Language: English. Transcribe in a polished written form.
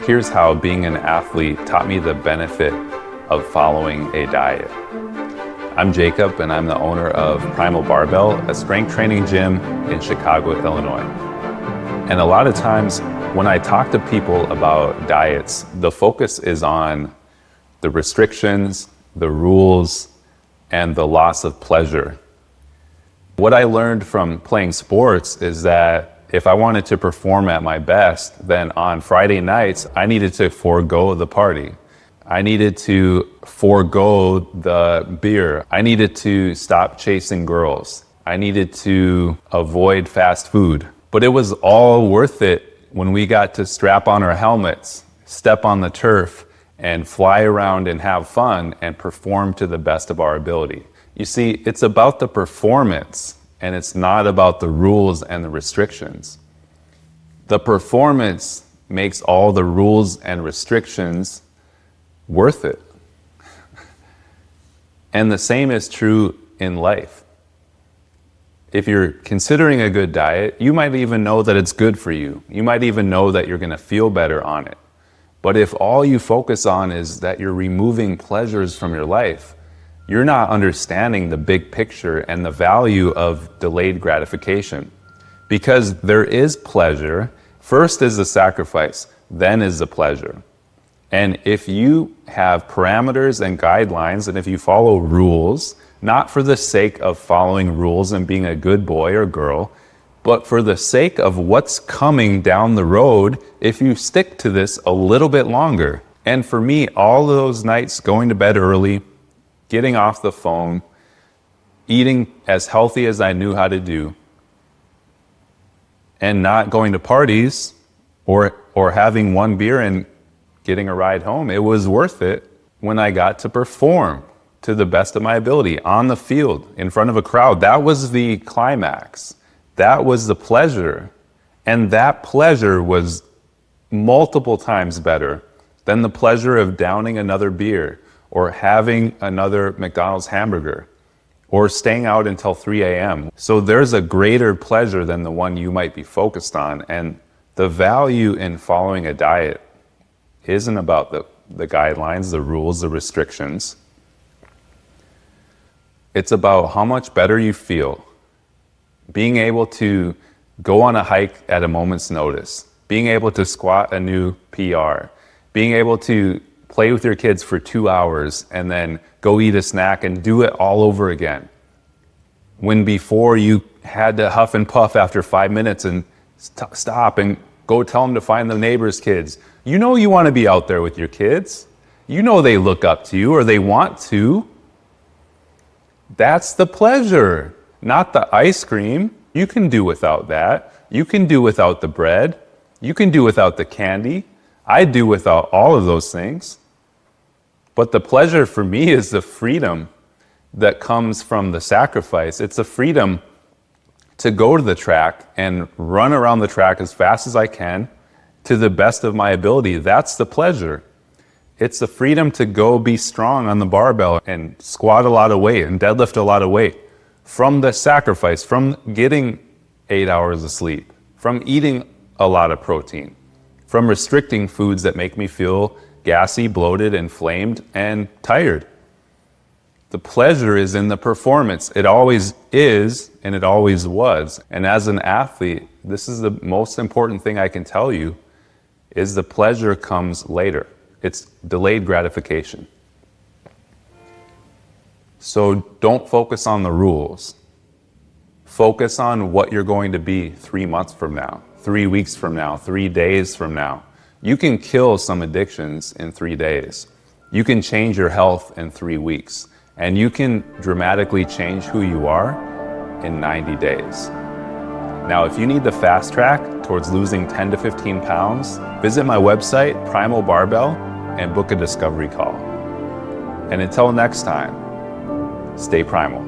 Here's how being an athlete taught me the benefit of following a diet. I'm Jacob, and I'm the owner of Primal Barbell, a strength training gym in Chicago, Illinois. And a lot of times when I talk to people about diets, the focus is on the restrictions, the rules, and the loss of pleasure. What I learned from playing sports is that if I wanted to perform at my best, then on Friday nights, I needed to forego the party. I needed to forego the beer. I needed to stop chasing girls. I needed to avoid fast food. But it was all worth it when we got to strap on our helmets, step on the turf, and fly around and have fun and perform to the best of our ability. You see, it's about the performance, and it's not about the rules and the restrictions. The performance makes all the rules and restrictions worth it. And the same is true in life. If you're considering a good diet, you might even know that it's good for you. You might even know that you're going to feel better on it. But if all you focus on is that you're removing pleasures from your life, you're not understanding the big picture and the value of delayed gratification. Because there is pleasure, first is the sacrifice, then is the pleasure. And if you have parameters and guidelines, and if you follow rules, not for the sake of following rules and being a good boy or girl, but for the sake of what's coming down the road if you stick to this a little bit longer. And for me, all those nights going to bed early, getting off the phone, eating as healthy as I knew how to do, and not going to parties or having one beer and getting a ride home, it was worth it when I got to perform to the best of my ability on the field in front of a crowd. That was the climax. That was the pleasure. And that pleasure was multiple times better than the pleasure of downing another beer or having another McDonald's hamburger or staying out until 3 a.m. So there's a greater pleasure than the one you might be focused on. And the value in following a diet isn't about the guidelines, the rules, the restrictions. It's about how much better you feel. Being able to go on a hike at a moment's notice, being able to squat a new PR, being able to play with your kids for 2 hours and then go eat a snack and do it all over again. When before you had to huff and puff after 5 minutes and stop and go tell them to find the neighbor's kids. You know you want to be out there with your kids. You know they look up to you or they want to. That's the pleasure, not the ice cream. You can do without that. You can do without the bread. You can do without the candy. I do without all of those things. But the pleasure for me is the freedom that comes from the sacrifice. It's the freedom to go to the track and run around the track as fast as I can to the best of my ability. That's the pleasure. It's the freedom to go be strong on the barbell and squat a lot of weight and deadlift a lot of weight from the sacrifice, from getting 8 hours of sleep, from eating a lot of protein, from restricting foods that make me feel gassy, bloated, inflamed, and tired. The pleasure is in the performance. It always is, and it always was. And as an athlete, this is the most important thing I can tell you, is the pleasure comes later. It's delayed gratification. So don't focus on the rules. Focus on what you're going to be 3 months from now, 3 weeks from now, 3 days from now. You can kill some addictions in 3 days. You can change your health in 3 weeks. And you can dramatically change who you are in 90 days. Now, if you need the fast track towards losing 10 to 15 pounds, visit my website, Primal Barbell, and book a discovery call. And until next time, stay primal.